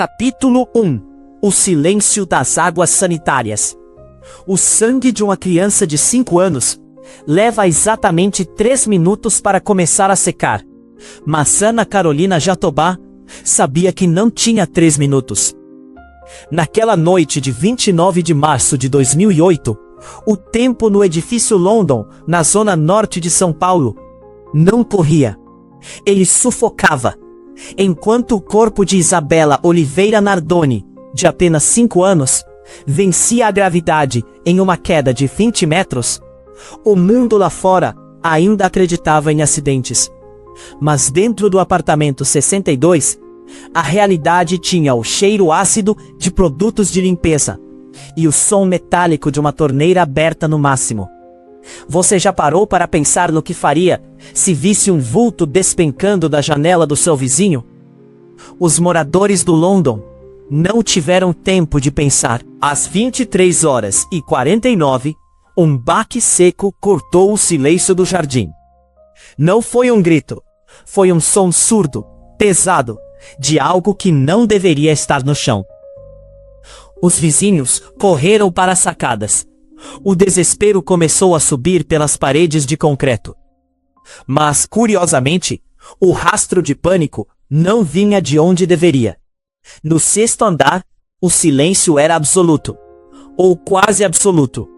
Capítulo 1. O silêncio das águas sanitárias. O sangue de uma criança de 5 anos leva exatamente 3 minutos para começar a secar. Mas Ana Carolina Jatobá sabia que não tinha 3 minutos. Naquela noite de 29 de março de 2008, o tempo no edifício London, na zona norte de São Paulo, não corria. Ele sufocava. Enquanto o corpo de Isabela Oliveira Nardoni, de apenas 5 anos, vencia a gravidade em uma queda de 20 metros, o mundo lá fora ainda acreditava em acidentes. Mas dentro do apartamento 62, a realidade tinha o cheiro ácido de produtos de limpeza e o som metálico de uma torneira aberta no máximo. Você já parou para pensar no que faria se visse um vulto despencando da janela do seu vizinho? Os moradores do London não tiveram tempo de pensar. Às 23h49, um baque seco cortou o silêncio do jardim. Não foi um grito, foi um som surdo, pesado, de algo que não deveria estar no chão. Os vizinhos correram para as sacadas. O desespero começou a subir pelas paredes de concreto. Mas, curiosamente, o rastro de pânico não vinha de onde deveria. No 6º andar, o silêncio era absoluto, ou quase absoluto.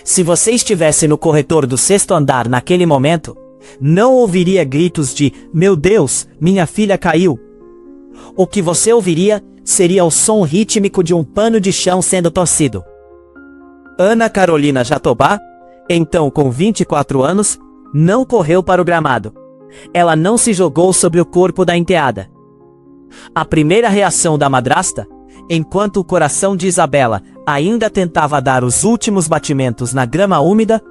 Se você estivesse no corredor do 6º andar naquele momento, não ouviria gritos de "Meu Deus, minha filha caiu". O que você ouviria seria o som rítmico de um pano de chão sendo torcido. Ana Carolina Jatobá, então com 24 anos, não correu para o gramado. Ela não se jogou sobre o corpo da enteada. A primeira reação da madrasta, enquanto o coração de Isabela ainda tentava dar os últimos batimentos na grama úmida,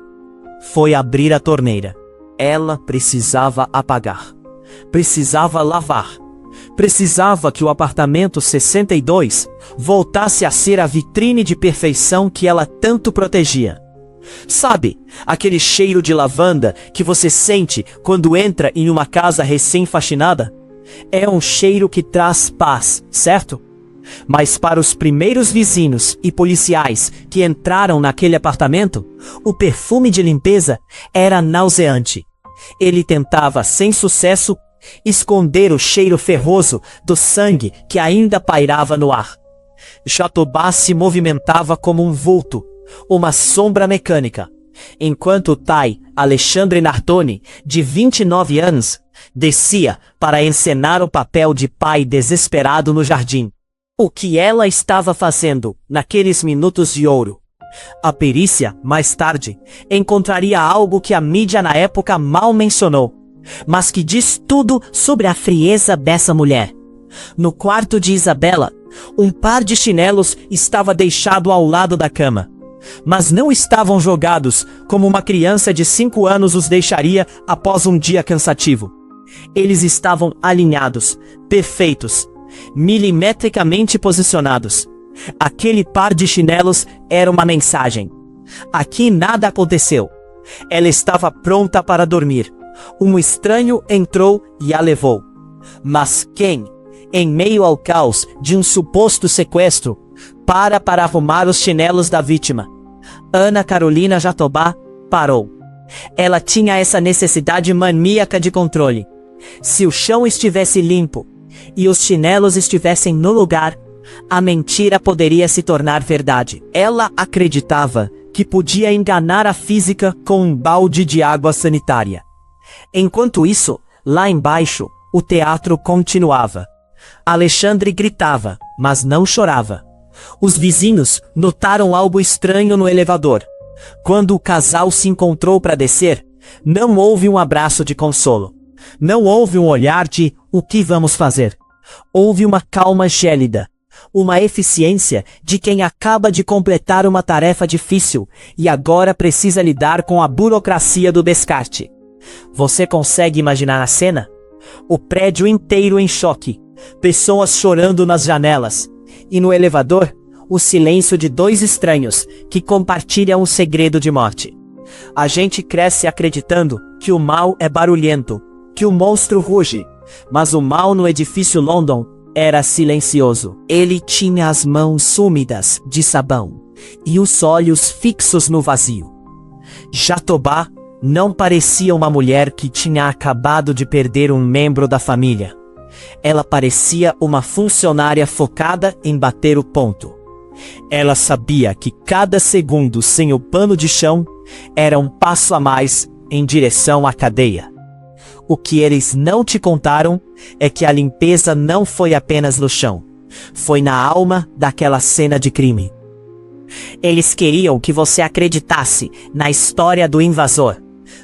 foi abrir a torneira. Ela precisava apagar. Precisava lavar. Precisava que o apartamento 62 voltasse a ser a vitrine de perfeição que ela tanto protegia. Sabe, aquele cheiro de lavanda que você sente quando entra em uma casa recém-faxinada? É um cheiro que traz paz, certo? Mas para os primeiros vizinhos e policiais que entraram naquele apartamento, o perfume de limpeza era nauseante. Ele tentava, sem sucesso, esconder o cheiro ferroso do sangue que ainda pairava no ar. Jatobá se movimentava como um vulto, uma sombra mecânica, enquanto o Tai Alexandre Nardoni, de 29 anos, descia para encenar o papel de pai desesperado no jardim. O que ela estava fazendo naqueles minutos de ouro? A perícia, mais tarde, encontraria algo que a mídia na época mal mencionou, mas que diz tudo sobre a frieza dessa mulher. No quarto de Isabela, um par de chinelos estava deixado ao lado da cama. Mas não estavam jogados como uma criança de 5 anos os deixaria após um dia cansativo. Eles estavam alinhados, perfeitos, milimetricamente posicionados. Aquele par de chinelos era uma mensagem. Aqui nada aconteceu. Ela estava pronta para dormir. Um estranho entrou e a levou. Mas quem, em meio ao caos de um suposto sequestro, para arrumar os chinelos da vítima? Ana Carolina Jatobá parou. Ela tinha essa necessidade maníaca de controle. Se o chão estivesse limpo e os chinelos estivessem no lugar, a mentira poderia se tornar verdade. Ela acreditava que podia enganar a física com um balde de água sanitária. Enquanto isso, lá embaixo, o teatro continuava. Alexandre gritava, mas não chorava. Os vizinhos notaram algo estranho no elevador. Quando o casal se encontrou para descer, não houve um abraço de consolo. Não houve um olhar de "o que vamos fazer?". Houve uma calma gélida. Uma eficiência de quem acaba de completar uma tarefa difícil e agora precisa lidar com a burocracia do descarte. Você consegue imaginar a cena? O prédio inteiro em choque, pessoas chorando nas janelas, e no elevador, o silêncio de 2 estranhos que compartilham um segredo de morte. A gente cresce acreditando que o mal é barulhento, que o monstro ruge, mas o mal no edifício London era silencioso. Ele tinha as mãos úmidas de sabão e os olhos fixos no vazio. Jatobá não parecia uma mulher que tinha acabado de perder um membro da família. Ela parecia uma funcionária focada em bater o ponto. Ela sabia que cada segundo sem o pano de chão era um passo a mais em direção à cadeia. O que eles não te contaram é que a limpeza não foi apenas no chão. Foi na alma daquela cena de crime. Eles queriam que você acreditasse na história do invasor,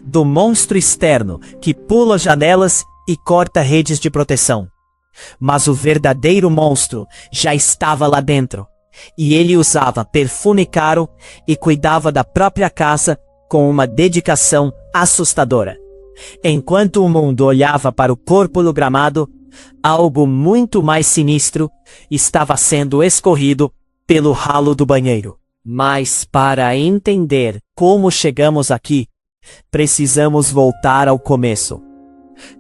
do monstro externo que pula janelas e corta redes de proteção. Mas o verdadeiro monstro já estava lá dentro, e ele usava perfume caro e cuidava da própria casa com uma dedicação assustadora. Enquanto o mundo olhava para o corpo no gramado, algo muito mais sinistro estava sendo escorrido pelo ralo do banheiro. Mas para entender como chegamos aqui, precisamos voltar ao começo.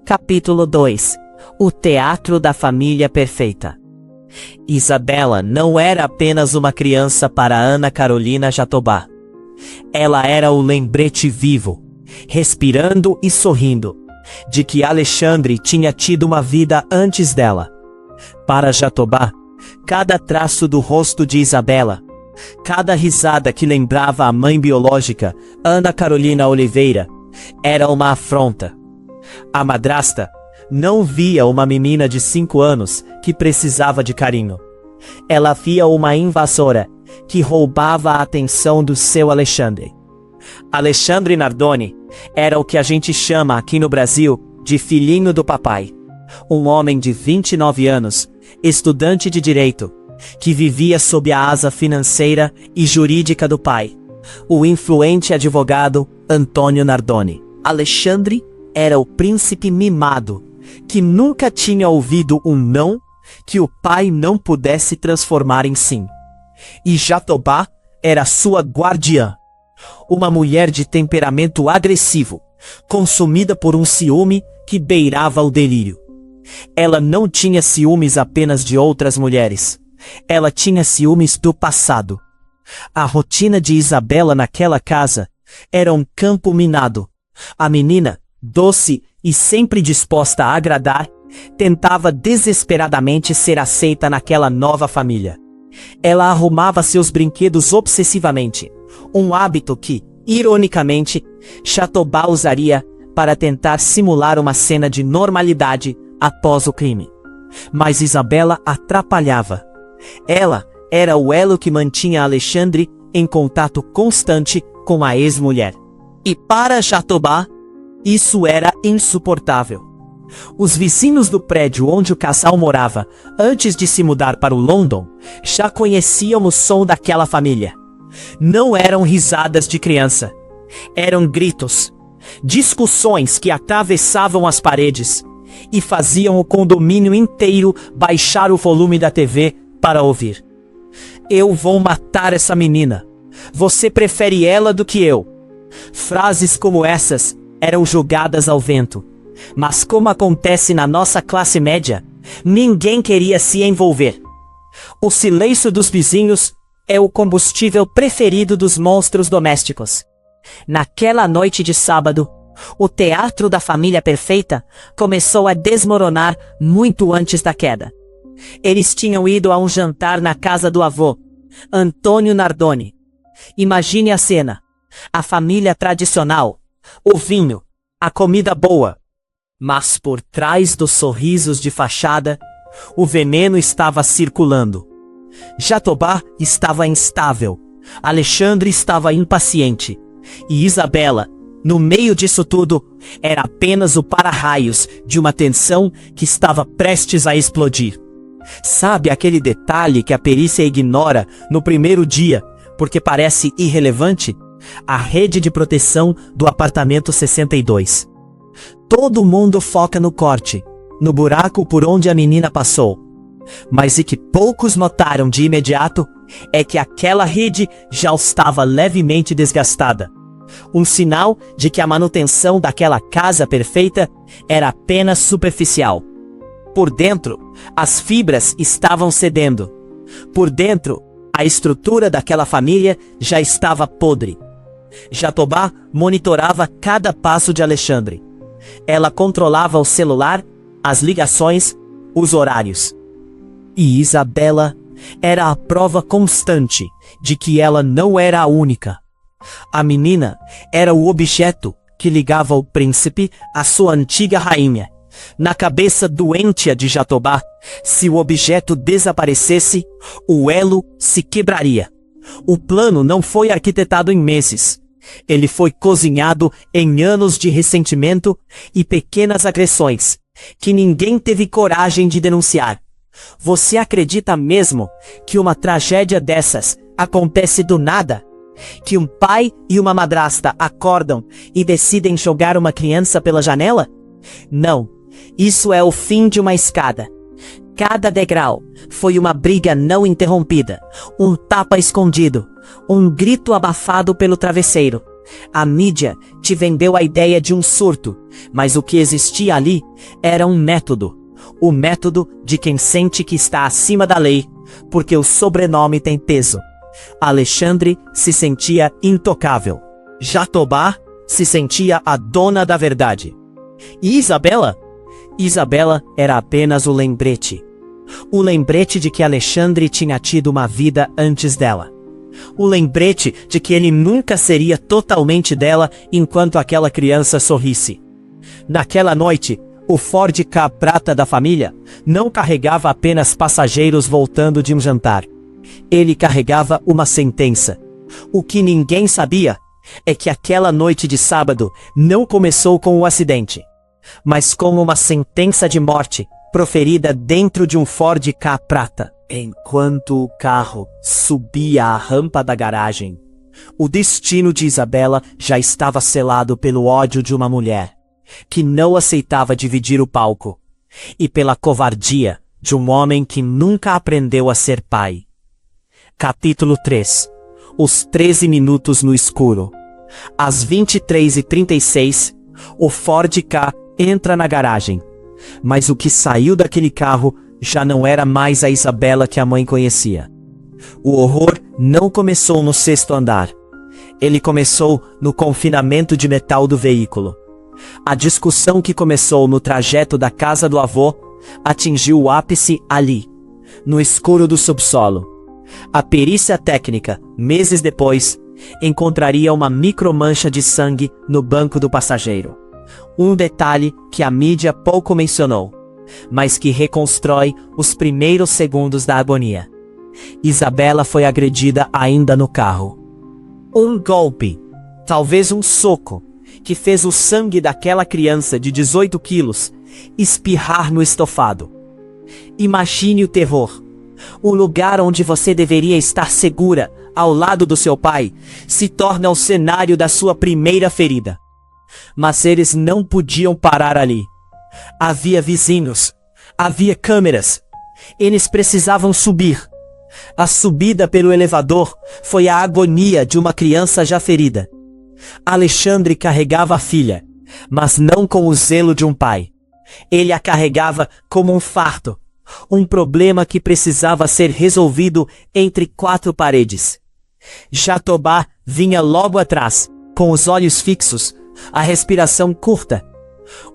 Capítulo 2. O Teatro da Família Perfeita. Isabela não era apenas uma criança para Ana Carolina Jatobá. Ela era o lembrete vivo, respirando e sorrindo, de que Alexandre tinha tido uma vida antes dela. Para Jatobá, cada traço do rosto de Isabela, cada risada que lembrava a mãe biológica, Ana Carolina Oliveira, era uma afronta. A madrasta não via uma menina de 5 anos que precisava de carinho. Ela via uma invasora que roubava a atenção do seu Alexandre. Alexandre Nardoni era o que a gente chama aqui no Brasil de filhinho do papai. Um homem de 29 anos, estudante de direito, que vivia sob a asa financeira e jurídica do pai, o influente advogado Antônio Nardoni. Alexandre era o príncipe mimado, que nunca tinha ouvido um não que o pai não pudesse transformar em sim. E Jatobá era sua guardiã, uma mulher de temperamento agressivo, consumida por um ciúme que beirava o delírio. Ela não tinha ciúmes apenas de outras mulheres. Ela tinha ciúmes do passado. A rotina de Isabela naquela casa era um campo minado. A menina, doce e sempre disposta a agradar, tentava desesperadamente ser aceita naquela nova família. Ela arrumava seus brinquedos obsessivamente, um hábito que, ironicamente, Jatobá usaria para tentar simular uma cena de normalidade após o crime. Mas Isabela atrapalhava. Ela era o elo que mantinha Alexandre em contato constante com a ex-mulher. E para Jatobá, isso era insuportável. Os vizinhos do prédio onde o casal morava, antes de se mudar para o London, já conheciam o som daquela família. Não eram risadas de criança. Eram gritos, discussões que atravessavam as paredes e faziam o condomínio inteiro baixar o volume da TV para ouvir. Eu vou matar essa menina. Você prefere ela do que eu. Frases como essas eram jogadas ao vento. Mas como acontece na nossa classe média, ninguém queria se envolver. O silêncio dos vizinhos é o combustível preferido dos monstros domésticos. Naquela noite de sábado, o Teatro da Família Perfeita começou a desmoronar muito antes da queda. Eles tinham ido a um jantar na casa do avô, Antônio Nardoni. Imagine a cena. A família tradicional, o vinho, a comida boa. Mas por trás dos sorrisos de fachada, o veneno estava circulando. Jatobá estava instável, Alexandre estava impaciente, e Isabela, no meio disso tudo, era apenas o para-raios de uma tensão que estava prestes a explodir. Sabe aquele detalhe que a perícia ignora no primeiro dia, porque parece irrelevante? A rede de proteção do apartamento 62. Todo mundo foca no corte, no buraco por onde a menina passou. Mas o que poucos notaram de imediato é que aquela rede já estava levemente desgastada. Um sinal de que a manutenção daquela casa perfeita era apenas superficial. Por dentro, as fibras estavam cedendo. Por dentro, a estrutura daquela família já estava podre. Jatobá monitorava cada passo de Alexandre. Ela controlava o celular, as ligações, os horários. E Isabela era a prova constante de que ela não era a única. A menina era o objeto que ligava o príncipe à sua antiga rainha. Na cabeça doentia de Jatobá, se o objeto desaparecesse, o elo se quebraria. O plano não foi arquitetado em meses. Ele foi cozinhado em anos de ressentimento e pequenas agressões, que ninguém teve coragem de denunciar. Você acredita mesmo que uma tragédia dessas acontece do nada? Que um pai e uma madrasta acordam e decidem jogar uma criança pela janela? Não, isso é o fim de uma escada. Cada degrau foi uma briga não interrompida, um tapa escondido, um grito abafado pelo travesseiro. A mídia te vendeu a ideia de um surto, mas o que existia ali era um método. O método de quem sente que está acima da lei, porque o sobrenome tem peso. Alexandre se sentia intocável. Jatobá se sentia a dona da verdade. E Isabela? Isabela era apenas o lembrete. O lembrete de que Alexandre tinha tido uma vida antes dela. O lembrete de que ele nunca seria totalmente dela enquanto aquela criança sorrisse. Naquela noite, o Ford Ka prata da família não carregava apenas passageiros voltando de um jantar. Ele carregava uma sentença. O que ninguém sabia é que aquela noite de sábado não começou com o acidente, mas com uma sentença de morte proferida dentro de um Ford Ka prata. Enquanto o carro subia a rampa da garagem, o destino de Isabela já estava selado pelo ódio de uma mulher que não aceitava dividir o palco, e pela covardia de um homem que nunca aprendeu a ser pai. Capítulo 3. Os 13 minutos no escuro. Às 23h36, o Ford Ka entra na garagem, mas o que saiu daquele carro já não era mais a Isabela que a mãe conhecia. O horror não começou no 6º andar. Ele começou no confinamento de metal do veículo. A discussão que começou no trajeto da casa do avô atingiu o ápice ali, no escuro do subsolo. A perícia técnica, meses depois, encontraria uma micromancha de sangue no banco do passageiro. Um detalhe que a mídia pouco mencionou, mas que reconstrói os primeiros segundos da agonia. Isabela foi agredida ainda no carro. Um golpe, talvez um soco, que fez o sangue daquela criança de 18 quilos espirrar no estofado. Imagine o terror. O lugar onde você deveria estar segura, ao lado do seu pai, se torna o cenário da sua primeira ferida. Mas eles não podiam parar ali. Havia vizinhos, havia câmeras. Eles precisavam subir. A subida pelo elevador foi a agonia de uma criança já ferida. Alexandre carregava a filha, mas não com o zelo de um pai. Ele a carregava como um fardo, um problema que precisava ser resolvido entre 4 paredes. Jatobá vinha logo atrás, com os olhos fixos, a respiração curta.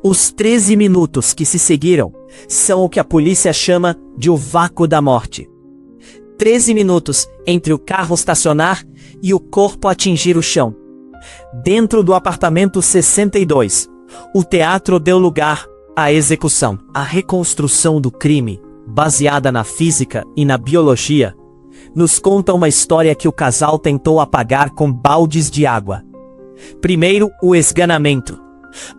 Os 13 minutos que se seguiram são o que a polícia chama de o vácuo da morte. 13 minutos entre o carro estacionar e o corpo atingir o chão. Dentro do apartamento 62, o teatro deu lugar à execução. A reconstrução do crime, baseada na física e na biologia, nos conta uma história que o casal tentou apagar com baldes de água. Primeiro, o esganamento.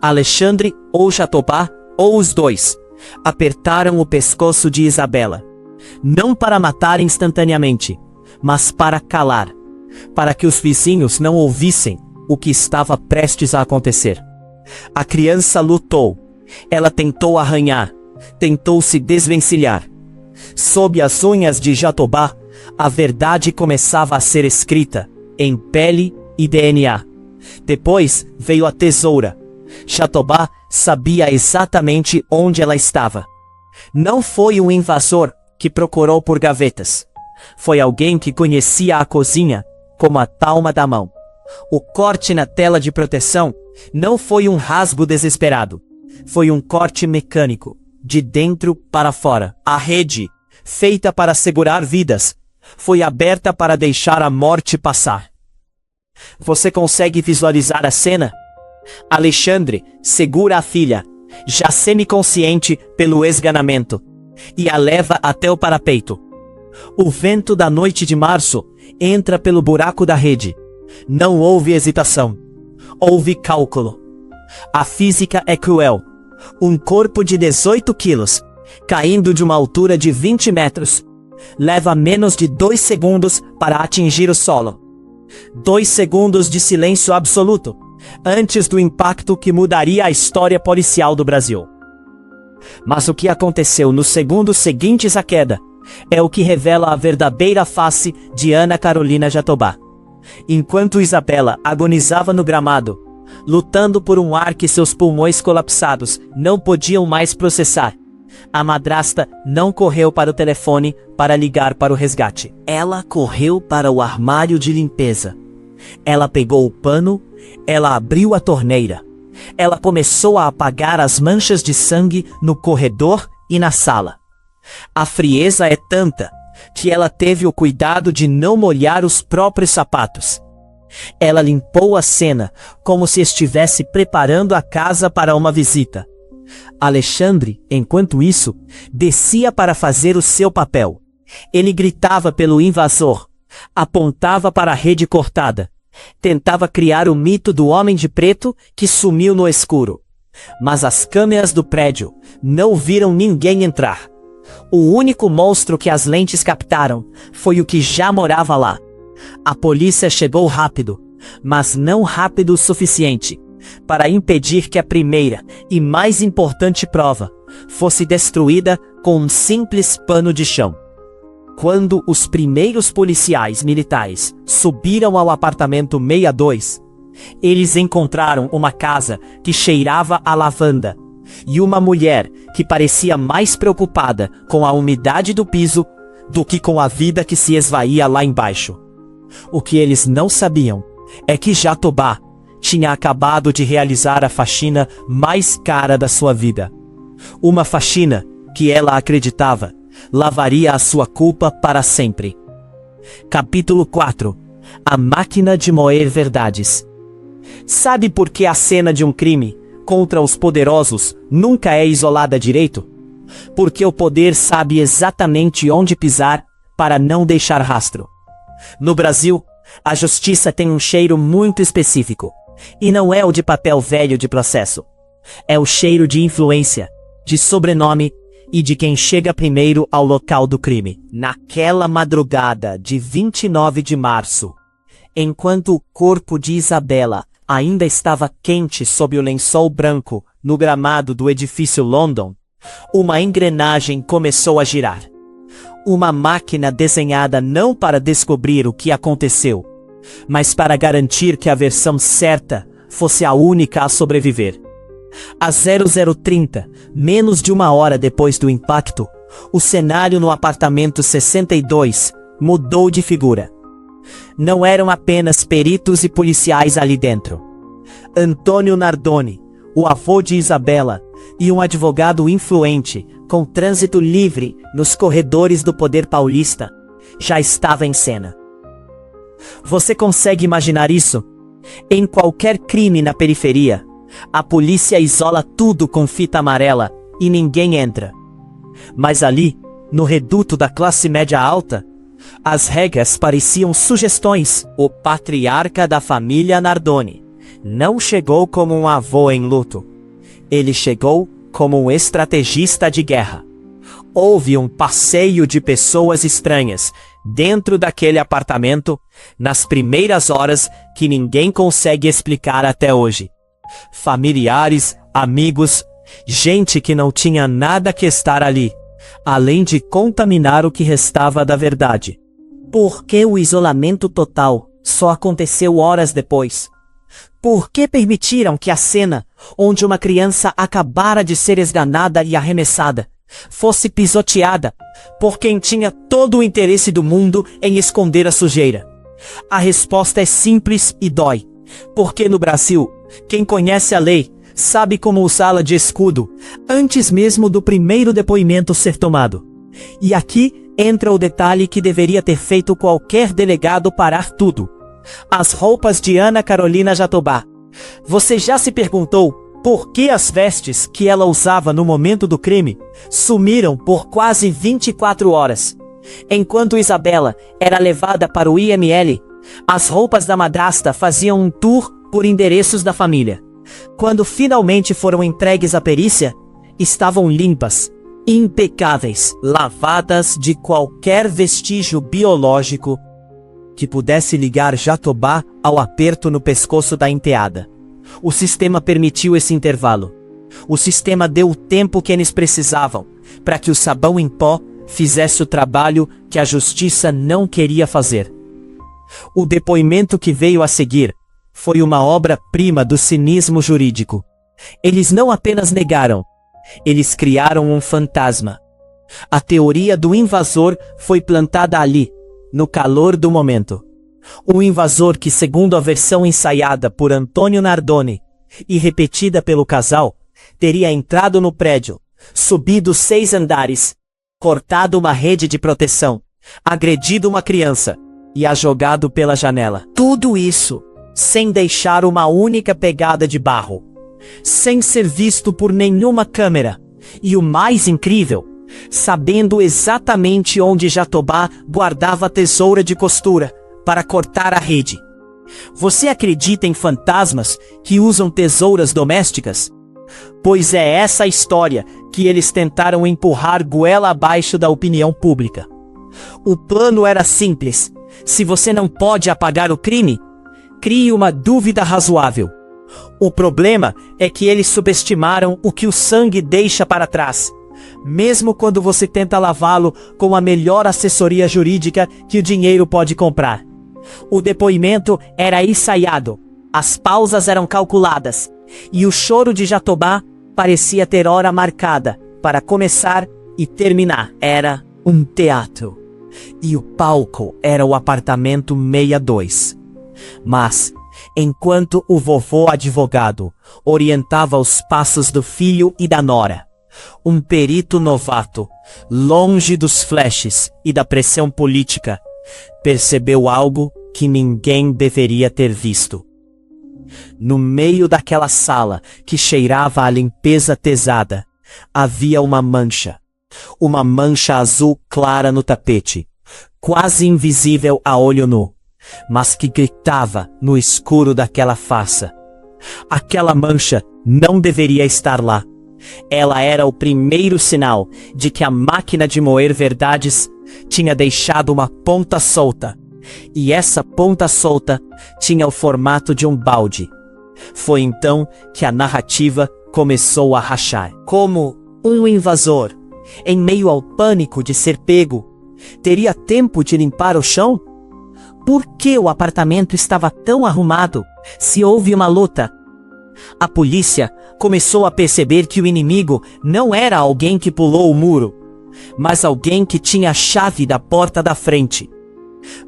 Alexandre ou Jatobá, ou os dois, apertaram o pescoço de Isabela. Não para matar instantaneamente, mas para calar, para que os vizinhos não ouvissem o que estava prestes a acontecer. A criança lutou. Ela tentou arranhar, tentou se desvencilhar. Sob as unhas de Jatobá, a verdade começava a ser escrita, em pele e DNA. Depois veio a tesoura. Jatobá sabia exatamente onde ela estava. Não foi um invasor que procurou por gavetas. Foi alguém que conhecia a cozinha como a palma da mão. O corte na tela de proteção não foi um rasgo desesperado. Foi um corte mecânico, de dentro para fora. A rede, feita para segurar vidas, foi aberta para deixar a morte passar. Você consegue visualizar a cena? Alexandre segura a filha, já semiconsciente pelo esganamento, e a leva até o parapeito. O vento da noite de março entra pelo buraco da rede. Não houve hesitação. Houve cálculo. A física é cruel. Um corpo de 18 quilos, caindo de uma altura de 20 metros, leva menos de 2 segundos para atingir o solo. 2 segundos de silêncio absoluto, antes do impacto que mudaria a história policial do Brasil. Mas o que aconteceu nos segundos seguintes à queda é o que revela a verdadeira face de Ana Carolina Jatobá. Enquanto Isabela agonizava no gramado, lutando por um ar que seus pulmões colapsados não podiam mais processar, a madrasta não correu para o telefone para ligar para o resgate. Ela correu para o armário de limpeza. Ela pegou o pano, ela abriu a torneira. Ela começou a apagar as manchas de sangue no corredor e na sala. A frieza é tanta que ela teve o cuidado de não molhar os próprios sapatos. Ela limpou a cena como se estivesse preparando a casa para uma visita. Alexandre, enquanto isso, descia para fazer o seu papel. Ele gritava pelo invasor, apontava para a rede cortada, tentava criar o mito do homem de preto que sumiu no escuro. Mas as câmeras do prédio não viram ninguém entrar. O único monstro que as lentes captaram foi o que já morava lá. A polícia chegou rápido, mas não rápido o suficiente para impedir que a primeira e mais importante prova fosse destruída com um simples pano de chão. Quando os primeiros policiais militares subiram ao apartamento 62, eles encontraram uma casa que cheirava a lavanda e uma mulher que parecia mais preocupada com a umidade do piso do que com a vida que se esvaía lá embaixo. O que eles não sabiam é que Jatobá tinha acabado de realizar a faxina mais cara da sua vida. Uma faxina que ela acreditava lavaria a sua culpa para sempre. Capítulo 4. A máquina de moer verdades. Sabe por que a cena de um crime contra os poderosos nunca é isolada direito? Porque o poder sabe exatamente onde pisar para não deixar rastro. No Brasil, a justiça tem um cheiro muito específico. E não é o de papel velho de processo. É o cheiro de influência, de sobrenome e de quem chega primeiro ao local do crime. Naquela madrugada de 29 de março, enquanto o corpo de Isabela ainda estava quente sob o lençol branco no gramado do edifício London, uma engrenagem começou a girar. Uma máquina desenhada não para descobrir o que aconteceu, mas para garantir que a versão certa fosse a única a sobreviver. Às 00:30, menos de uma hora depois do impacto, o cenário no apartamento 62 mudou de figura. Não eram apenas peritos e policiais ali dentro. Antônio Nardoni, o avô de Isabela, e um advogado influente, com trânsito livre nos corredores do poder paulista, já estava em cena. Você consegue imaginar isso? Em qualquer crime na periferia, a polícia isola tudo com fita amarela e ninguém entra. Mas ali, no reduto da classe média alta, as regras pareciam sugestões. O patriarca da família Nardoni não chegou como um avô em luto. Ele chegou como um estrategista de guerra. Houve um passeio de pessoas estranhas dentro daquele apartamento nas primeiras horas que ninguém consegue explicar até hoje. Familiares, amigos, gente que não tinha nada que estar ali, além de contaminar o que restava da verdade. Por que o isolamento total só aconteceu horas depois? Por que permitiram que a cena, onde uma criança acabara de ser esganada e arremessada, fosse pisoteada por quem tinha todo o interesse do mundo em esconder a sujeira? A resposta é simples e dói, porque no Brasil, quem conhece a lei sabe como usá-la de escudo, antes mesmo do primeiro depoimento ser tomado. E aqui entra o detalhe que deveria ter feito qualquer delegado parar tudo. As roupas de Ana Carolina Jatobá. Você já se perguntou por que as vestes que ela usava no momento do crime sumiram por quase 24 horas? Enquanto Isabela era levada para o IML, as roupas da madrasta faziam um tour por endereços da família. Quando finalmente foram entregues à perícia, estavam limpas, impecáveis, lavadas de qualquer vestígio biológico que pudesse ligar Jatobá ao aperto no pescoço da enteada. O sistema permitiu esse intervalo. O sistema deu o tempo que eles precisavam para que o sabão em pó fizesse o trabalho que a justiça não queria fazer. O depoimento que veio a seguir foi uma obra-prima do cinismo jurídico. Eles não apenas negaram, eles criaram um fantasma. A teoria do invasor foi plantada ali, no calor do momento. Um invasor que, segundo a versão ensaiada por Antônio Nardoni e repetida pelo casal, teria entrado no prédio, subido 6 andares, cortado uma rede de proteção, agredido uma criança e a jogado pela janela. Tudo isso sem deixar uma única pegada de barro, sem ser visto por nenhuma câmera, e o mais incrível, sabendo exatamente onde Jatobá guardava a tesoura de costura para cortar a rede. Você acredita em fantasmas que usam tesouras domésticas? Pois é essa a história que eles tentaram empurrar goela abaixo da opinião pública. O plano era simples. Se você não pode apagar o crime, crie uma dúvida razoável. O problema é que eles subestimaram o que o sangue deixa para trás, mesmo quando você tenta lavá-lo com a melhor assessoria jurídica que o dinheiro pode comprar. O depoimento era ensaiado, as pausas eram calculadas, e o choro de Jatobá parecia ter hora marcada para começar e terminar. Era um teatro, e o palco era o apartamento 62. Mas, enquanto o vovô advogado orientava os passos do filho e da nora, um perito novato, longe dos flashes e da pressão política, percebeu algo que ninguém deveria ter visto. No meio daquela sala que cheirava a limpeza tesada, havia uma mancha azul clara no tapete, quase invisível a olho nu, mas que gritava no escuro daquela farsa. Aquela mancha não deveria estar lá. Ela era o primeiro sinal de que a máquina de moer verdades tinha deixado uma ponta solta, e essa ponta solta tinha o formato de um balde. Foi então que a narrativa começou a rachar. Como um invasor, em meio ao pânico de ser pego, teria tempo de limpar o chão? Por que o apartamento estava tão arrumado se houve uma luta? A polícia começou a perceber que o inimigo não era alguém que pulou o muro, mas alguém que tinha a chave da porta da frente.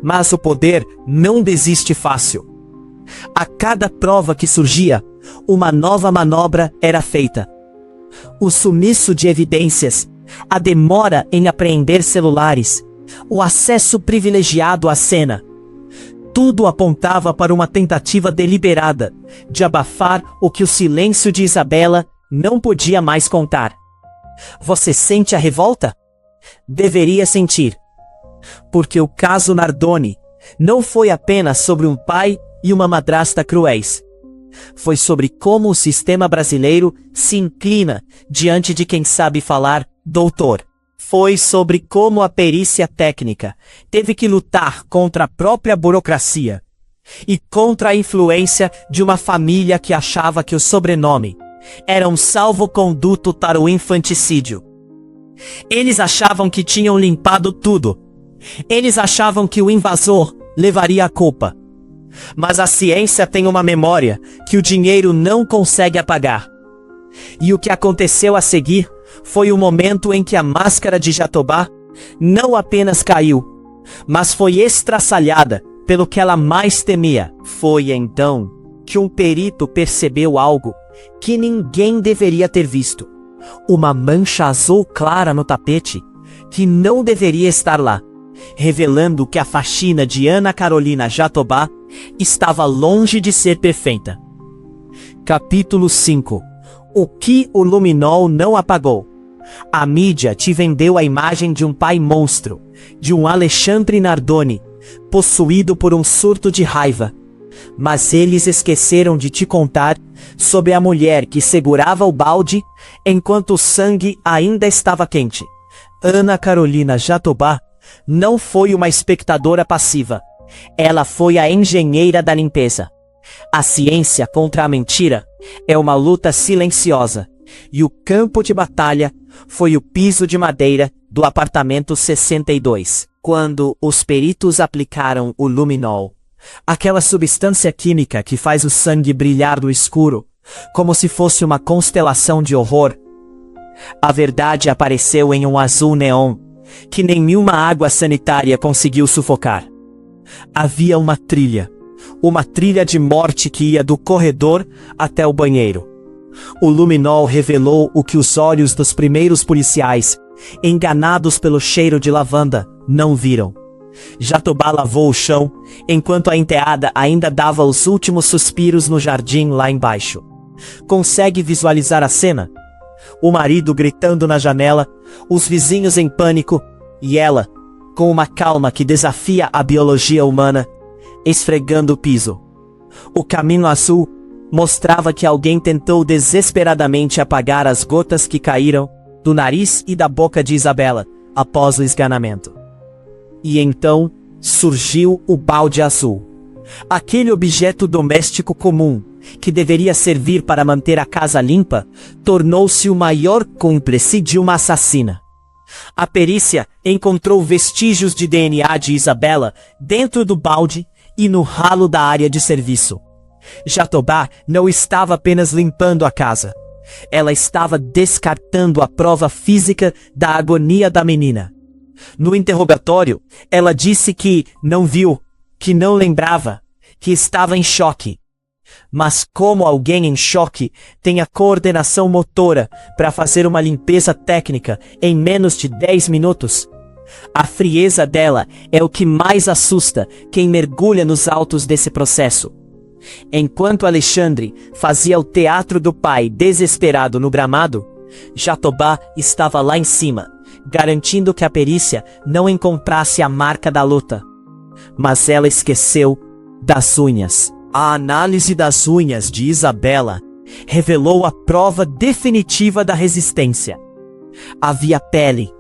Mas o poder não desiste fácil. A cada prova que surgia, uma nova manobra era feita. O sumiço de evidências, a demora em apreender celulares, o acesso privilegiado à cena. Tudo apontava para uma tentativa deliberada de abafar o que o silêncio de Isabela não podia mais contar. Você sente a revolta? Deveria sentir. Porque o caso Nardoni não foi apenas sobre um pai e uma madrasta cruéis. Foi sobre como o sistema brasileiro se inclina diante de quem sabe falar doutor. Foi sobre como a perícia técnica teve que lutar contra a própria burocracia e contra a influência de uma família que achava que o sobrenome era um salvo-conduto para o infanticídio. Eles achavam que tinham limpado tudo. Eles achavam que o invasor levaria a culpa. Mas a ciência tem uma memória que o dinheiro não consegue apagar. E o que aconteceu a seguir Foi o momento em que a máscara de Jatobá não apenas caiu, mas foi estraçalhada pelo que ela mais temia. Foi então que um perito percebeu algo que ninguém deveria ter visto. Uma mancha azul clara no tapete que não deveria estar lá, revelando que a faxina de Ana Carolina Jatobá estava longe de ser perfeita. Capítulo 5. O que o luminol não apagou. A mídia te vendeu a imagem de um pai monstro, de um Alexandre Nardoni, possuído por um surto de raiva. Mas eles esqueceram de te contar sobre a mulher que segurava o balde enquanto o sangue ainda estava quente. Ana Carolina Jatobá não foi uma espectadora passiva. Ela foi a engenheira da limpeza. A ciência contra a mentira é uma luta silenciosa, e o campo de batalha foi o piso de madeira do apartamento 62. Quando os peritos aplicaram o luminol, aquela substância química que faz o sangue brilhar no escuro, como se fosse uma constelação de horror, a verdade apareceu em um azul neon, que nenhuma água sanitária conseguiu sufocar. Havia uma trilha de morte que ia do corredor até o banheiro. O luminol revelou o que os olhos dos primeiros policiais, enganados pelo cheiro de lavanda, não viram. Jatobá lavou o chão, enquanto a enteada ainda dava os últimos suspiros no jardim lá embaixo. Consegue visualizar a cena? O marido gritando na janela, os vizinhos em pânico, e ela, com uma calma que desafia a biologia humana, esfregando o piso. O caminho azul mostrava que alguém tentou desesperadamente apagar as gotas que caíram do nariz e da boca de Isabela após o esganamento. E então surgiu o balde azul. Aquele objeto doméstico comum, que deveria servir para manter a casa limpa, tornou-se o maior cúmplice de uma assassina. A perícia encontrou vestígios de DNA de Isabela dentro do balde e no ralo da área de serviço. Jatobá não estava apenas limpando a casa. Ela estava descartando a prova física da agonia da menina. No interrogatório, ela disse que não viu, que não lembrava, que estava em choque. Mas como alguém em choque tem a coordenação motora para fazer uma limpeza técnica em menos de 10 minutos? A frieza dela é o que mais assusta quem mergulha nos autos desse processo. Enquanto Alexandre fazia o teatro do pai desesperado no gramado, Jatobá estava lá em cima, garantindo que a perícia não encontrasse a marca da luta. Mas ela esqueceu das unhas. A análise das unhas de Isabela revelou a prova definitiva da resistência. Havia pele,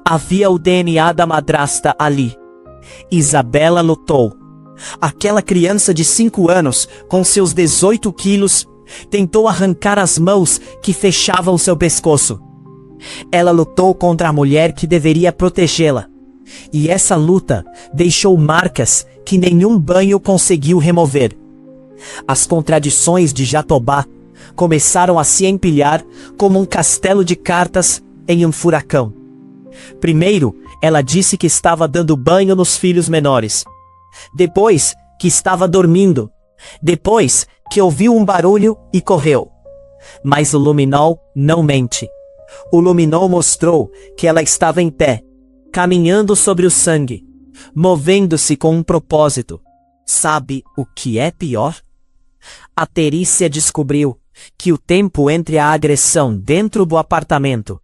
havia o DNA da madrasta ali. Isabela lutou. Aquela criança de 5 anos, com seus 18 quilos, tentou arrancar as mãos que fechavam seu pescoço. Ela lutou contra a mulher que deveria protegê-la. E essa luta deixou marcas que nenhum banho conseguiu remover. As contradições de Jatobá começaram a se empilhar como um castelo de cartas em um furacão. Primeiro, ela disse que estava dando banho nos filhos menores. Depois, que estava dormindo. Depois, que ouviu um barulho e correu. Mas o luminol não mente. O luminol mostrou que ela estava em pé, caminhando sobre o sangue, movendo-se com um propósito. Sabe o que é pior? A perícia descobriu que o tempo entre a agressão dentro do apartamento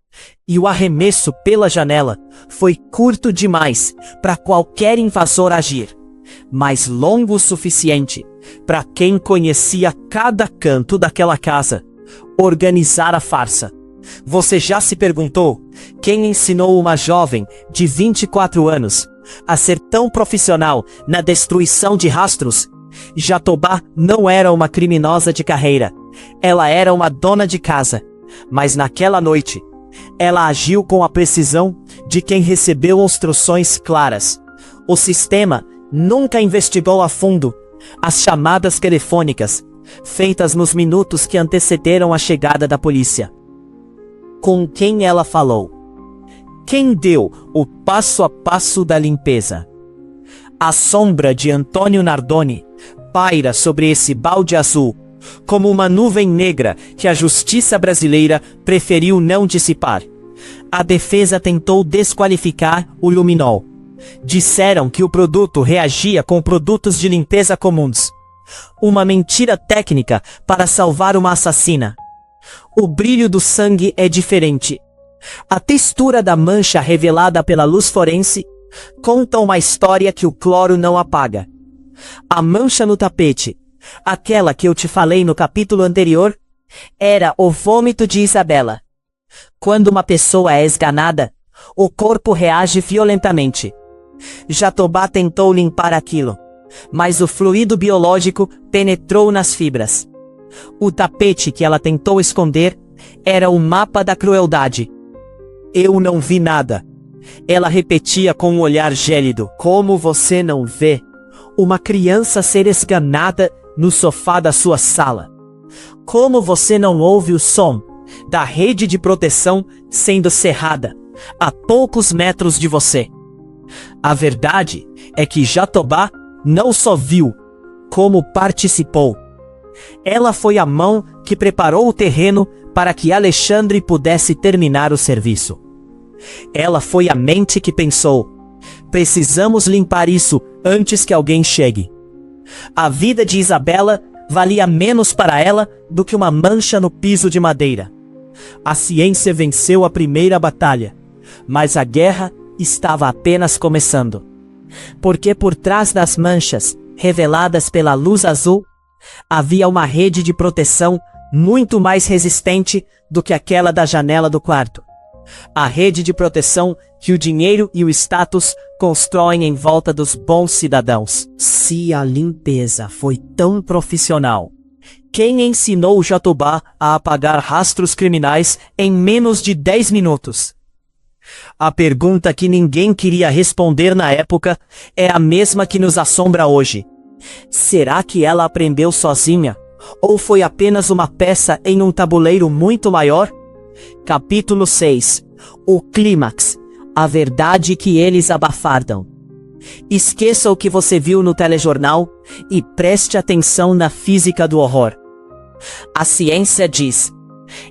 e o arremesso pela janela foi curto demais para qualquer invasor agir, mas longo o suficiente para quem conhecia cada canto daquela casa organizar a farsa. Você já se perguntou quem ensinou uma jovem de 24 anos a ser tão profissional na destruição de rastros? Jatobá não era uma criminosa de carreira. Ela era uma dona de casa. Mas naquela noite, ela agiu com a precisão de quem recebeu instruções claras. O sistema nunca investigou a fundo as chamadas telefônicas, feitas nos minutos que antecederam a chegada da polícia. Com quem ela falou? Quem deu o passo a passo da limpeza? A sombra de Antônio Nardoni paira sobre esse balde azul, como uma nuvem negra que a justiça brasileira preferiu não dissipar. A defesa tentou desqualificar o luminol. Disseram que o produto reagia com produtos de limpeza comuns. Uma mentira técnica para salvar uma assassina. O brilho do sangue é diferente. A textura da mancha revelada pela luz forense conta uma história que o cloro não apaga. A mancha no tapete, aquela que eu te falei no capítulo anterior, era o vômito de Isabela. Quando uma pessoa é esganada, o corpo reage violentamente. Jatobá tentou limpar aquilo, mas o fluido biológico penetrou nas fibras. O tapete que ela tentou esconder era o mapa da crueldade. Eu não vi nada. Ela repetia com um olhar gélido. Como você não vê uma criança ser esganada no sofá da sua sala? Como você não ouve o som da rede de proteção sendo cerrada a poucos metros de você? A verdade é que Jatobá não só viu, como participou. Ela foi a mão que preparou o terreno para que Alexandre pudesse terminar o serviço. Ela foi a mente que pensou: precisamos limpar isso antes que alguém chegue. A vida de Isabela valia menos para ela do que uma mancha no piso de madeira. A ciência venceu a primeira batalha, mas a guerra estava apenas começando. Porque por trás das manchas, reveladas pela luz azul, havia uma rede de proteção muito mais resistente do que aquela da janela do quarto. A rede de proteção que o dinheiro e o status constroem em volta dos bons cidadãos. Se a limpeza foi tão profissional, quem ensinou Jatobá a apagar rastros criminais em menos de 10 minutos? A pergunta que ninguém queria responder na época é a mesma que nos assombra hoje. Será que ela aprendeu sozinha? Ou foi apenas uma peça em um tabuleiro muito maior? Capítulo 6. O clímax. A verdade que eles abafaram. Esqueça o que você viu no telejornal e preste atenção na física do horror. A ciência diz: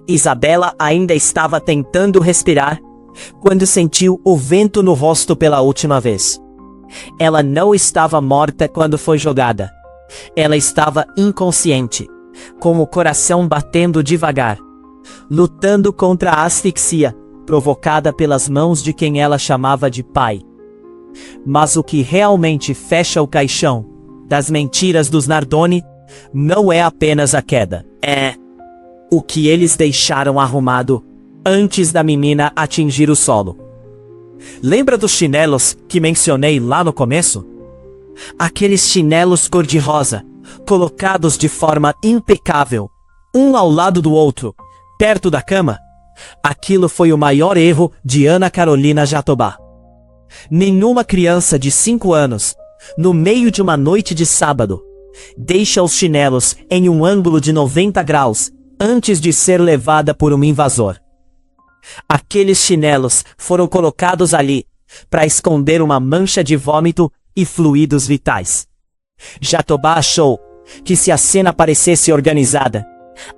Isabela ainda estava tentando respirar quando sentiu o vento no rosto pela última vez. Ela não estava morta quando foi jogada. Ela estava inconsciente, com o coração batendo devagar, lutando contra a asfixia provocada pelas mãos de quem ela chamava de pai. Mas o que realmente fecha o caixão das mentiras dos Nardoni não é apenas a queda, é o que eles deixaram arrumado antes da menina atingir o solo. Lembra dos chinelos que mencionei lá no começo? Aqueles chinelos cor-de-rosa, colocados de forma impecável, um ao lado do outro, perto da cama? Aquilo foi o maior erro de Ana Carolina Jatobá. Nenhuma criança de 5 anos, no meio de uma noite de sábado, deixa os chinelos em um ângulo de 90 graus antes de ser levada por um invasor. Aqueles chinelos foram colocados ali para esconder uma mancha de vômito e fluidos vitais. Jatobá achou que se a cena parecesse organizada,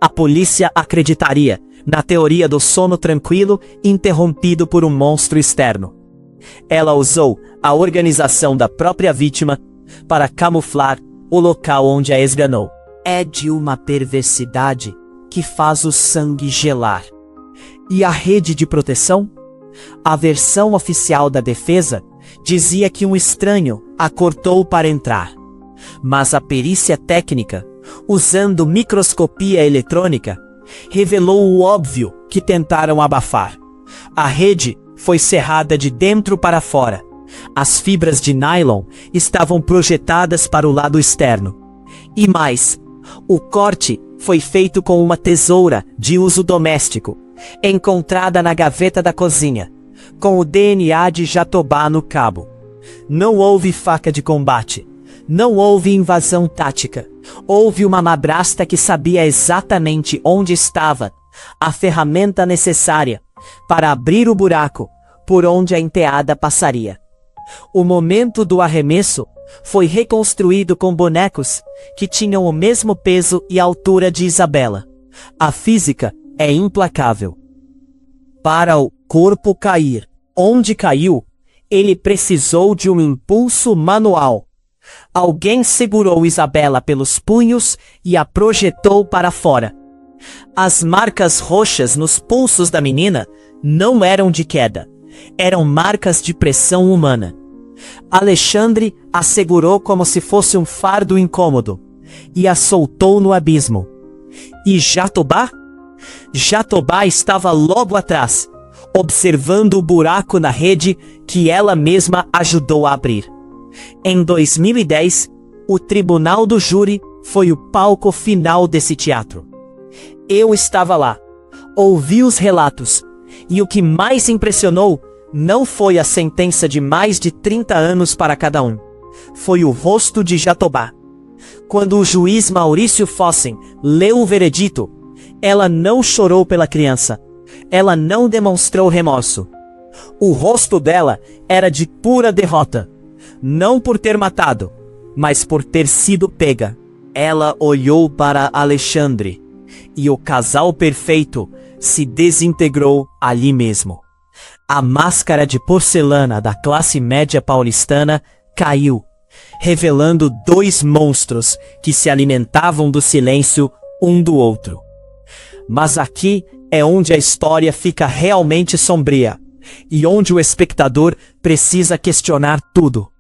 a polícia acreditaria na teoria do sono tranquilo interrompido por um monstro externo. Ela usou a organização da própria vítima para camuflar o local onde a esganou. É de uma perversidade que faz o sangue gelar. E a rede de proteção? A versão oficial da defesa dizia que um estranho a cortou para entrar. Mas a perícia técnica, usando microscopia eletrônica, revelou o óbvio que tentaram abafar. A rede foi cerrada de dentro para fora. As fibras de nylon estavam projetadas para o lado externo. E mais, o corte foi feito com uma tesoura de uso doméstico, encontrada na gaveta da cozinha, com o DNA de Jatobá no cabo. Não houve faca de combate. Não houve invasão tática. Houve uma madrasta que sabia exatamente onde estava a ferramenta necessária para abrir o buraco por onde a enteada passaria. O momento do arremesso foi reconstruído com bonecos que tinham o mesmo peso e altura de Isabela. A física é implacável. Para o corpo cair onde caiu, ele precisou de um impulso manual. Alguém segurou Isabela pelos punhos e a projetou para fora. As marcas roxas nos pulsos da menina não eram de queda, eram marcas de pressão humana. Alexandre a segurou como se fosse um fardo incômodo e a soltou no abismo. E Jatobá? Jatobá estava logo atrás, observando o buraco na rede que ela mesma ajudou a abrir. Em 2010, o tribunal do júri foi o palco final desse teatro. Eu estava lá, ouvi os relatos, e o que mais impressionou não foi a sentença de mais de 30 anos para cada um. Foi o rosto de Jatobá. Quando o juiz Maurício Fossen leu o veredito, ela não chorou pela criança. Ela não demonstrou remorso. O rosto dela era de pura derrota. Não por ter matado, mas por ter sido pega. Ela olhou para Alexandre, e o casal perfeito se desintegrou ali mesmo. A máscara de porcelana da classe média paulistana caiu, revelando dois monstros que se alimentavam do silêncio um do outro. Mas aqui é onde a história fica realmente sombria, e onde o espectador precisa questionar tudo.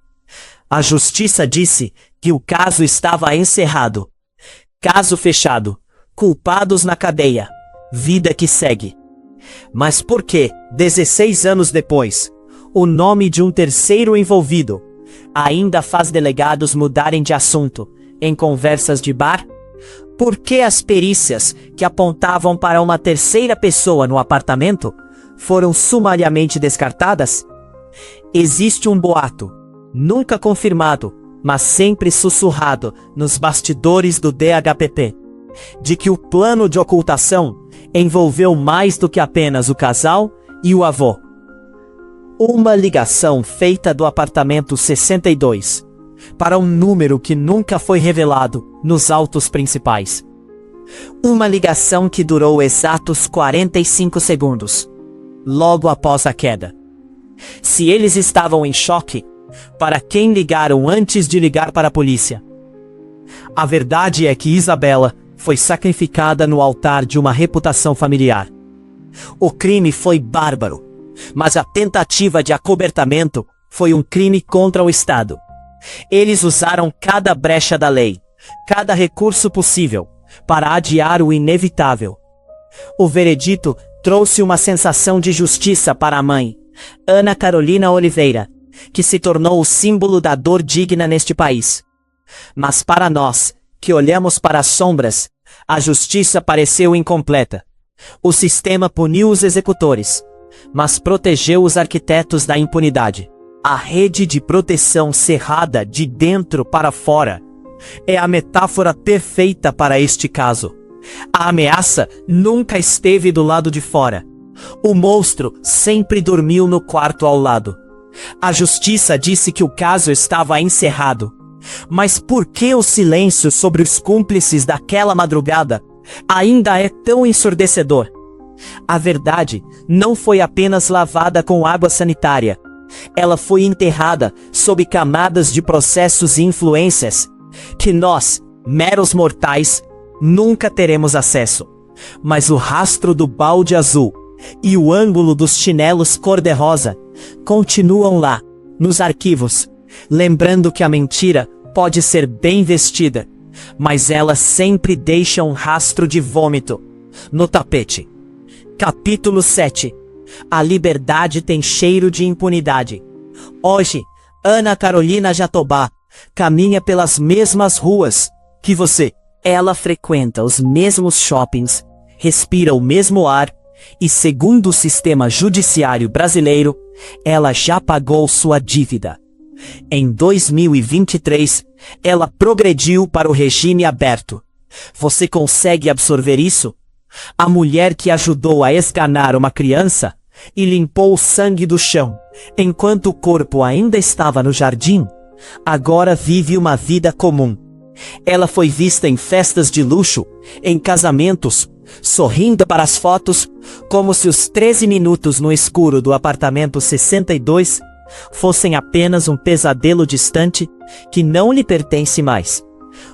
A justiça disse que o caso estava encerrado. Caso fechado, culpados na cadeia, vida que segue. Mas por que, 16 anos depois, o nome de um terceiro envolvido ainda faz delegados mudarem de assunto em conversas de bar? Por que as perícias que apontavam para uma terceira pessoa no apartamento foram sumariamente descartadas? Existe um boato, nunca confirmado, mas sempre sussurrado nos bastidores do DHPP, de que o plano de ocultação envolveu mais do que apenas o casal e o avô. Uma ligação feita do apartamento 62 para um número que nunca foi revelado nos autos principais. Uma ligação que durou exatos 45 segundos, logo após a queda. Se eles estavam em choque, para quem ligaram antes de ligar para a polícia? A verdade é que Isabela foi sacrificada no altar de uma reputação familiar. O crime foi bárbaro, mas a tentativa de acobertamento foi um crime contra o Estado. Eles usaram cada brecha da lei, cada recurso possível, para adiar o inevitável. O veredito trouxe uma sensação de justiça para a mãe, Ana Carolina Oliveira, que se tornou o símbolo da dor digna neste país. Mas para nós, que olhamos para as sombras, a justiça pareceu incompleta. O sistema puniu os executores, mas protegeu os arquitetos da impunidade. A rede de proteção cerrada de dentro para fora é a metáfora perfeita para este caso. A ameaça nunca esteve do lado de fora. O monstro sempre dormiu no quarto ao lado. A justiça disse que o caso estava encerrado. Mas por que o silêncio sobre os cúmplices daquela madrugada ainda é tão ensurdecedor? A verdade não foi apenas lavada com água sanitária. Ela foi enterrada sob camadas de processos e influências que nós, meros mortais, nunca teremos acesso. Mas o rastro do balde azul e o ângulo dos chinelos cor-de-rosa continuam lá, nos arquivos, lembrando que a mentira pode ser bem vestida, mas ela sempre deixa um rastro de vômito no tapete. Capítulo 7. A liberdade tem cheiro de impunidade. Hoje, Ana Carolina Jatobá caminha pelas mesmas ruas que você. Ela frequenta os mesmos shoppings, respira o mesmo ar e, segundo o sistema judiciário brasileiro, ela já pagou sua dívida. Em 2023, ela progrediu para o regime aberto. Você consegue absorver isso? A mulher que ajudou a esganar uma criança e limpou o sangue do chão, enquanto o corpo ainda estava no jardim, agora vive uma vida comum. Ela foi vista em festas de luxo, em casamentos, sorrindo para as fotos, como se os 13 minutos no escuro do apartamento 62 fossem apenas um pesadelo distante que não lhe pertence mais.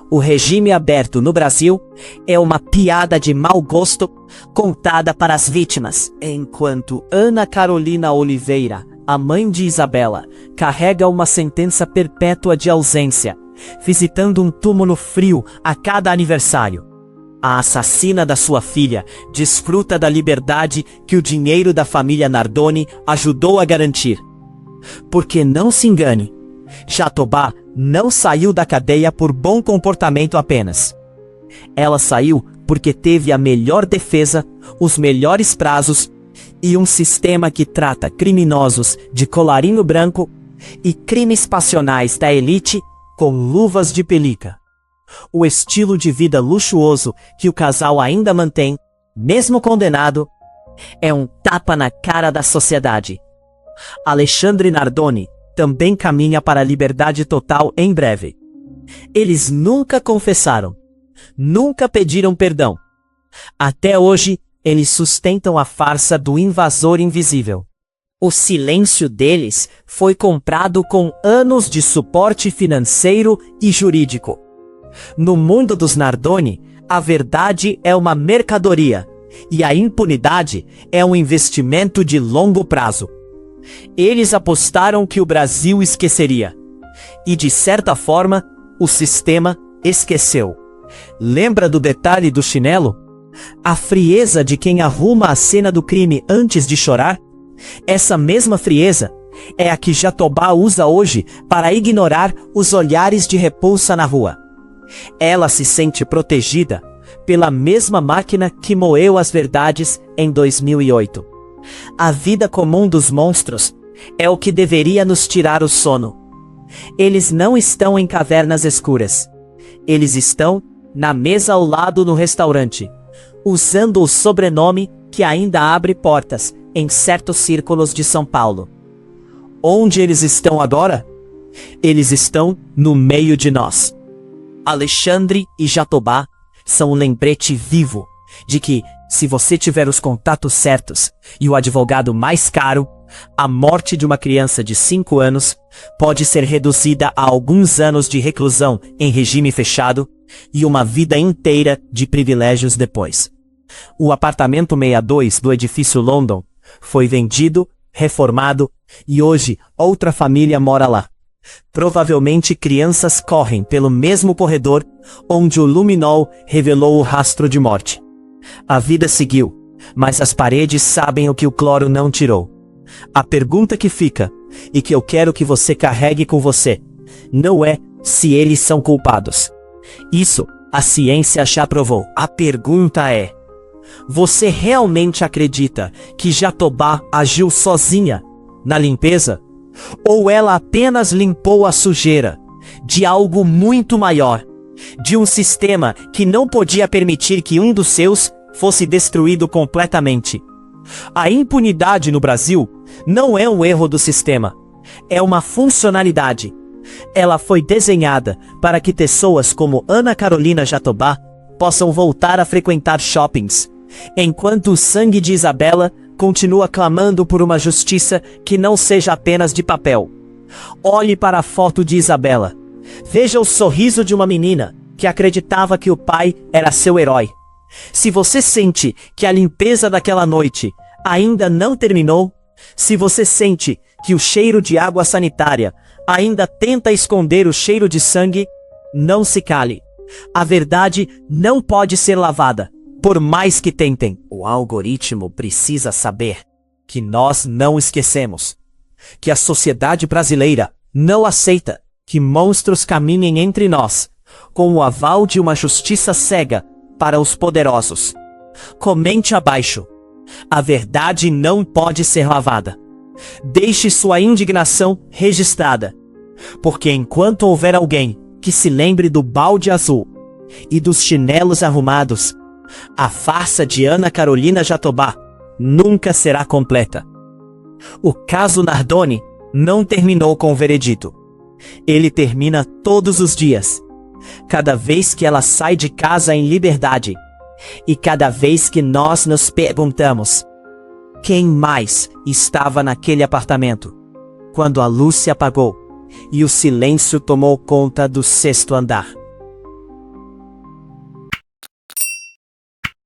O regime aberto no Brasil é uma piada de mau gosto contada para as vítimas, enquanto Ana Carolina Oliveira, a mãe de Isabela, carrega uma sentença perpétua de ausência, visitando um túmulo frio a cada aniversário. A assassina da sua filha desfruta da liberdade que o dinheiro da família Nardoni ajudou a garantir. Porque não se engane, Jatobá não saiu da cadeia por bom comportamento apenas. Ela saiu porque teve a melhor defesa, os melhores prazos e um sistema que trata criminosos de colarinho branco e crimes passionais da elite com luvas de pelica. O estilo de vida luxuoso que o casal ainda mantém, mesmo condenado, é um tapa na cara da sociedade. Alexandre Nardoni também caminha para a liberdade total em breve. Eles nunca confessaram, nunca pediram perdão. Até hoje, eles sustentam a farsa do invasor invisível. O silêncio deles foi comprado com anos de suporte financeiro e jurídico. No mundo dos Nardoni, a verdade é uma mercadoria e a impunidade é um investimento de longo prazo. Eles apostaram que o Brasil esqueceria. E de certa forma, o sistema esqueceu. Lembra do detalhe do chinelo? A frieza de quem arruma a cena do crime antes de chorar? Essa mesma frieza é a que Jatobá usa hoje para ignorar os olhares de repulsa na rua. Ela se sente protegida pela mesma máquina que moeu as verdades em 2008. A vida comum dos monstros é o que deveria nos tirar o sono. Eles não estão em cavernas escuras. Eles estão na mesa ao lado no restaurante, usando o sobrenome que ainda abre portas em certos círculos de São Paulo. Onde eles estão agora? Eles estão no meio de nós. Alexandre e Jatobá são um lembrete vivo de que, se você tiver os contatos certos e o advogado mais caro, a morte de uma criança de 5 anos pode ser reduzida a alguns anos de reclusão em regime fechado e uma vida inteira de privilégios depois. O apartamento 62 do edifício London foi vendido, reformado e hoje outra família mora lá. Provavelmente crianças correm pelo mesmo corredor onde o luminol revelou o rastro de morte. A vida seguiu, mas as paredes sabem o que o cloro não tirou. A pergunta que fica, e que eu quero que você carregue com você, não é se eles são culpados. Isso a ciência já provou. A pergunta é: você realmente acredita que Jatobá agiu sozinha na limpeza? Ou ela apenas limpou a sujeira de algo muito maior, de um sistema que não podia permitir que um dos seus fosse destruído completamente? A impunidade no Brasil não é um erro do sistema, é uma funcionalidade. Ela foi desenhada para que pessoas como Ana Carolina Jatobá possam voltar a frequentar shoppings, enquanto o sangue de Isabela continua clamando por uma justiça que não seja apenas de papel. Olhe para a foto de Isabela. Veja o sorriso de uma menina que acreditava que o pai era seu herói. Se você sente que a limpeza daquela noite ainda não terminou, se você sente que o cheiro de água sanitária ainda tenta esconder o cheiro de sangue, não se cale. A verdade não pode ser lavada, por mais que tentem. O algoritmo precisa saber que nós não esquecemos, que a sociedade brasileira não aceita que monstros caminhem entre nós, com o aval de uma justiça cega para os poderosos. Comente abaixo. A verdade não pode ser lavada. Deixe sua indignação registrada, porque enquanto houver alguém que se lembre do balde azul e dos chinelos arrumados, A farsa de Ana Carolina Jatobá nunca será completa. O caso Nardoni não terminou com o veredito. Ele termina todos os dias, cada vez que ela sai de casa em liberdade, e cada vez que nós nos perguntamos: quem mais estava naquele apartamento? Quando a luz se apagou e o silêncio tomou conta do sexto andar.